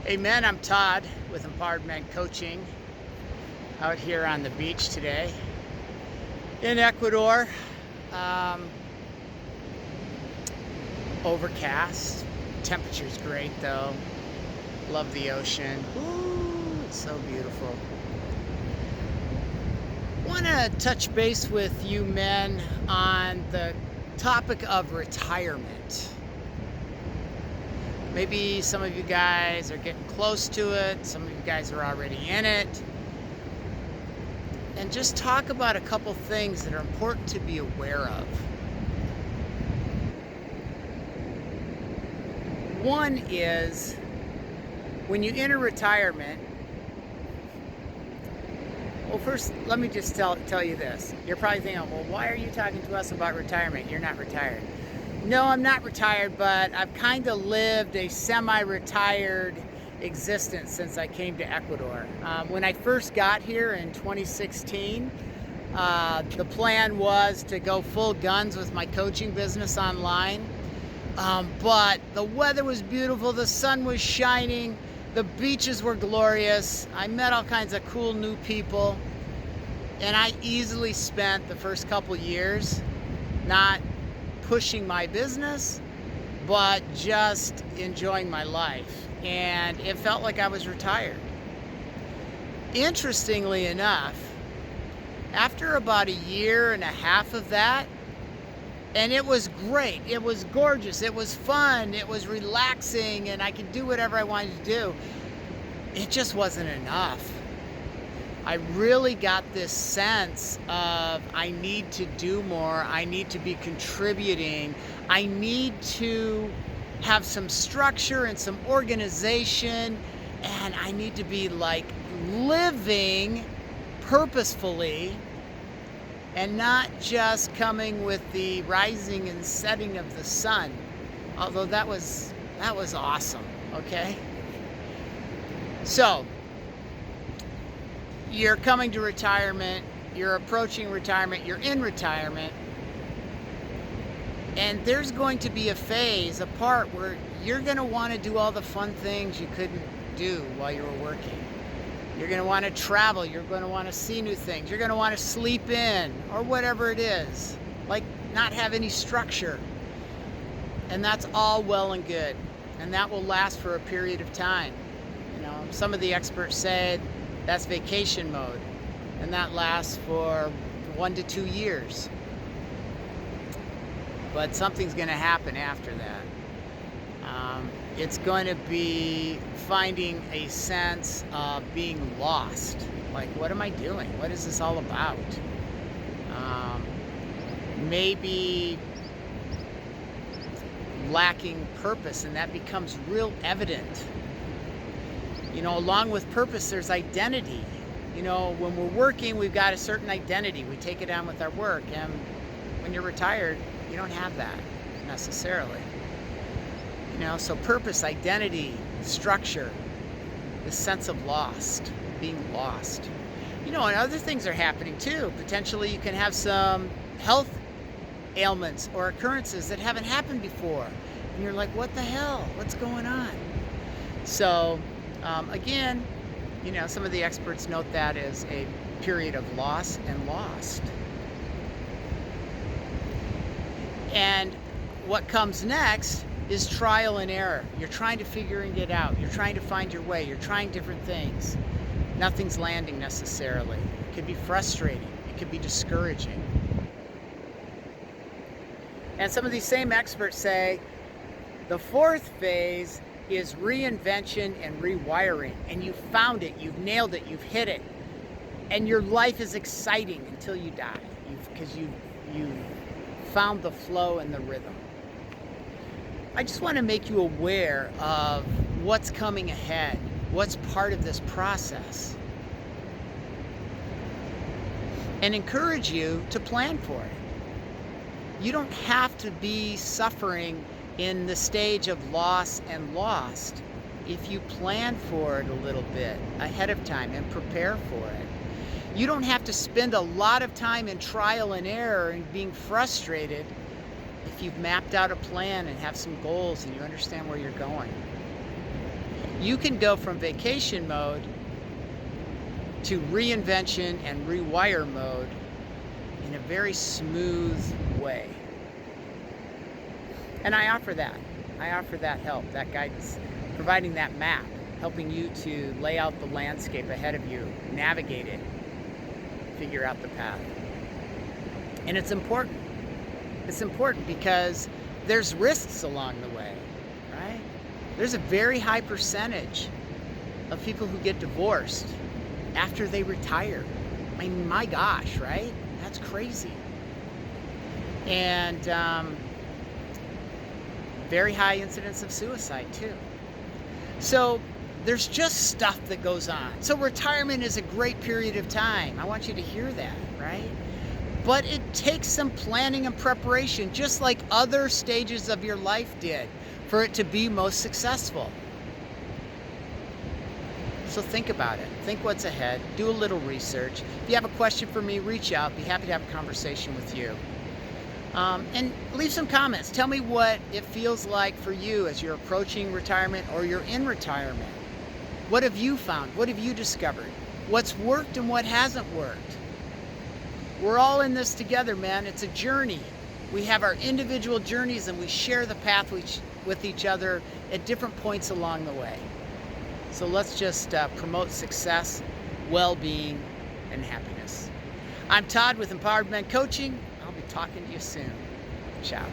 Amen. I'm Todd with Empowered Men Coaching out here on the beach today in Ecuador. Overcast. Temperature's great though. Love the ocean. Ooh, it's so beautiful. Want to touch base with you men on the topic of retirement. Maybe some of you guys are getting close to it. Some of you guys are already in it. And just talk about a couple things that are important to be aware of. One is when you enter retirement. Well, first, let me just tell you this. You're probably thinking, well, why are you talking to us about retirement? You're not retired. No, I'm not retired, but I've kind of lived a semi-retired existence since I came to Ecuador. When I first got here in 2016, the plan was to go full guns with my coaching business online. But the weather was beautiful, the sun was shining, the beaches were glorious. I met all kinds of cool new people, and I easily spent the first couple years not pushing my business, but just enjoying my life. And it felt like I was retired. Interestingly enough, after about a year and a half of that, and it was great, it was gorgeous, it was fun, it was relaxing, and I could do whatever I wanted to do, it just wasn't enough. I really got this sense of I need to do more, I need to be contributing, I need to have some structure and some organization, and I need to be like living purposefully and not just coming with the rising and setting of the sun. Although that was awesome, okay? So, you're coming to retirement, you're approaching retirement, you're in retirement, and there's going to be a phase, a part where you're going to want to do all the fun things you couldn't do while you were working. You're going to want to travel, you're going to want to see new things, you're going to want to sleep in, or whatever it is, like not have any structure. And that's all well and good, and that will last for a period of time. You know, some of the experts say that's vacation mode, and that lasts for 1 to 2 years. But something's going to happen after that. It's going to be finding a sense of being lost. Like, what am I doing? What is this all about? Maybe lacking purpose, and that becomes real evident. You know, along with purpose, there's identity. You know, when we're working, we've got a certain identity. We take it on with our work. And when you're retired, you don't have that necessarily. You know, so purpose, identity, structure, the sense of lost, being lost. You know, and other things are happening too. Potentially you can have some health ailments or occurrences that haven't happened before. And you're like, what the hell? What's going on? So, again, you know, some of the experts note that as a period of loss and lost. And what comes next is trial and error. You're trying to figure it out. You're trying to find your way. You're trying different things. Nothing's landing necessarily. It could be frustrating. It could be discouraging. And some of these same experts say the fourth phase is reinvention and rewiring. And you found it. You've nailed it. You've hit it. And your life is exciting until you die. Because you've found the flow and the rhythm. I just want to make you aware of what's coming ahead, what's part of this process, and encourage you to plan for it. You don't have to be suffering in the stage of loss and lost if you plan for it a little bit ahead of time and prepare for it. You don't have to spend a lot of time in trial and error and being frustrated if you've mapped out a plan and have some goals and you understand where you're going. You can go from vacation mode to reinvention and rewire mode in a very smooth way. And I offer that. I offer that help, that guidance, providing that map, helping you to lay out the landscape ahead of you, navigate it, figure out the path. And it's important. It's important because there's risks along the way, right? There's a very high percentage of people who get divorced after they retire. I mean, my gosh, right? That's crazy. And very high incidence of suicide too. So there's just stuff that goes on. So retirement is a great period of time. I want you to hear that, right? But it takes some planning and preparation, just like other stages of your life did, for it to be most successful. So think about it. Think what's ahead. Do a little research. If you have a question for me, reach out. Be happy to have a conversation with you. And leave some comments. Tell me what it feels like for you as you're approaching retirement or you're in retirement. What have you found? What have you discovered? What's worked and what hasn't worked? We're all in this together, man. It's a journey. We have our individual journeys and we share the path with each other at different points along the way. So let's just promote success, well-being, and happiness. I'm Todd with Empowered Men Coaching. I'll be talking to you soon. Ciao.